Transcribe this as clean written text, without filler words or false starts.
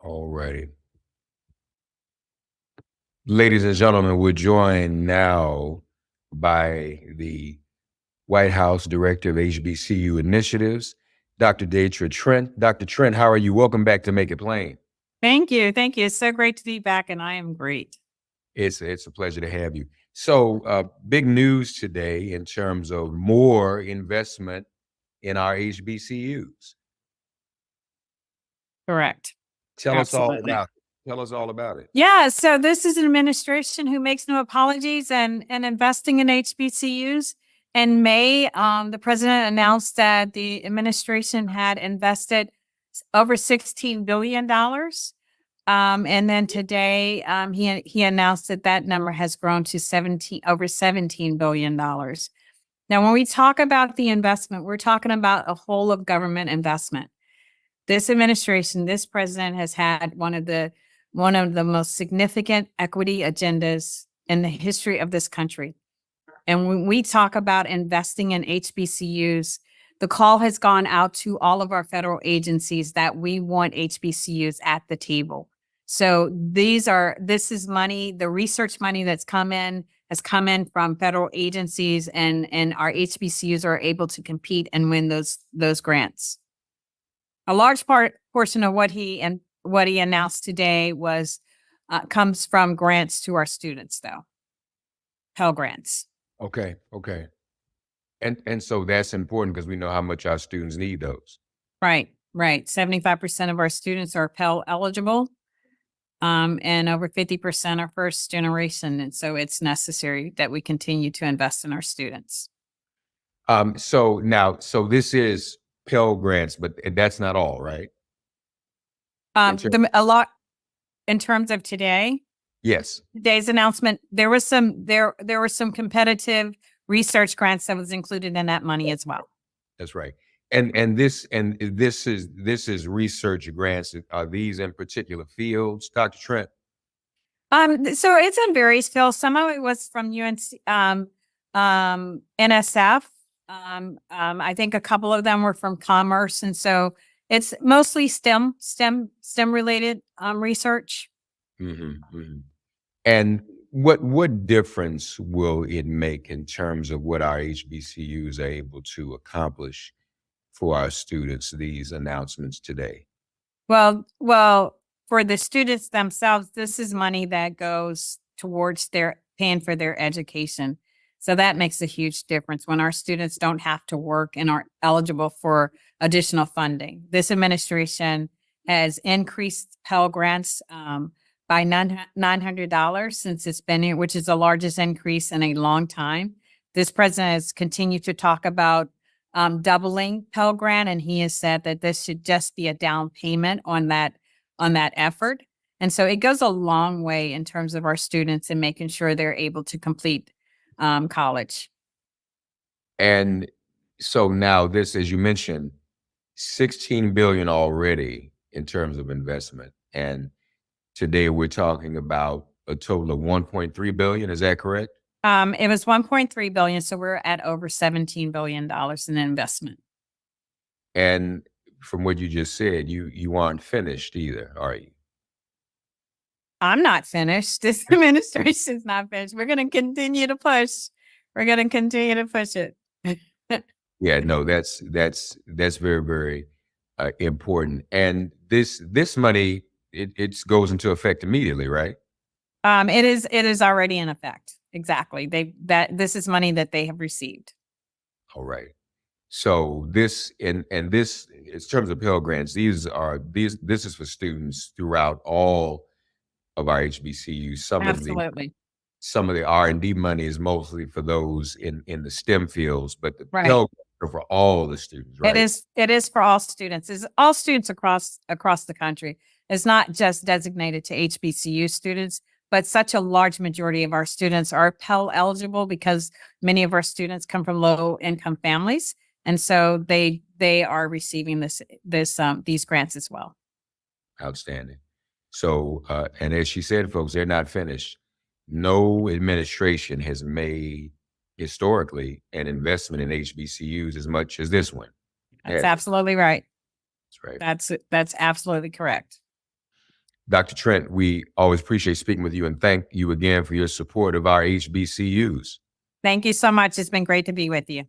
All righty. Ladies and gentlemen, we're joined now by the White House Director of HBCU Initiatives, Dr. Deidre Trent. Dr. Trent, how are you? Welcome back to Make It Plain. Thank you. Thank you. It's so great to be back, and I am great. It's a pleasure to have you. So, big news today in terms of more investment in our HBCUs. Correct. Tell us all Absolutely. about it. Tell us all about it. Yeah. So this is an administration who makes no apologies and investing in HBCUs. In May, the president announced that the administration had invested over $16 billion. And then today, he announced that number has grown to over $17 billion. Now, when we talk about the investment, we're talking about a whole of government investment. This administration, this president has had one of the most significant equity agendas in the history of this country. And when we talk about investing in HBCUs, the call has gone out to all of our federal agencies that we want HBCUs at the table. So this is money, the research money has come in from federal agencies, and our HBCUs are able to compete and win those grants. A large portion of what he announced today comes from grants to our students, though. Pell grants. Okay. And so that's important because we know how much our students need those. Right. 75% of our students are Pell eligible, and over 50% are first generation. And so it's necessary that we continue to invest in our students. So this is Pell grants, but that's not all, right? A lot in terms of today. Yes. Today's announcement, there were some competitive research grants that was included in that money as well. That's right. And this is research grants. Are these in particular fields, Dr. Trent? So it's in various fields. Some of it was from UNC, NSF. I think a couple of them were from commerce, and so it's mostly STEM related research. Mm-hmm. And what difference will it make in terms of what our HBCUs are able to accomplish for our students, these announcements today? Well, for the students themselves, this is money that goes towards their paying for their education. So that makes a huge difference when our students don't have to work and are eligible for additional funding. This administration has increased Pell grants by $900 since it's been here, which is the largest increase in a long time. This president has continued to talk about doubling Pell Grant, and he has said that this should just be a down payment on that effort. And so it goes a long way in terms of our students and making sure they're able to complete college. And so now this, as you mentioned, 16 billion already in terms of investment. And today we're talking about a total of 1.3 billion. Is that correct? It was 1.3 billion. So we're at over $17 billion in investment. And from what you just said, you aren't finished either, are you? I'm not finished. This administration is not finished. We're going to continue to push. We're going to continue to push it. Yeah, no, that's very, very important. And this money, it goes into effect immediately, right? It is already in effect. Exactly. This is money that they have received. All right. So this in terms of Pell grants, this is for students throughout all of our HBCUs. Absolutely. Some of the R&D money is mostly for those in the STEM fields, but the right. Pell grants are for all the students, right? It is for all students. It's all students across the country. It's not just designated to HBCU students, but such a large majority of our students are Pell eligible because many of our students come from low income families. And so they are receiving these grants as well. Outstanding. So, and as she said, folks, they're not finished. No administration has made historically an investment in HBCUs as much as this one. That's absolutely right. That's right. That's absolutely correct. Dr. Trent, we always appreciate speaking with you and thank you again for your support of our HBCUs. Thank you so much. It's been great to be with you.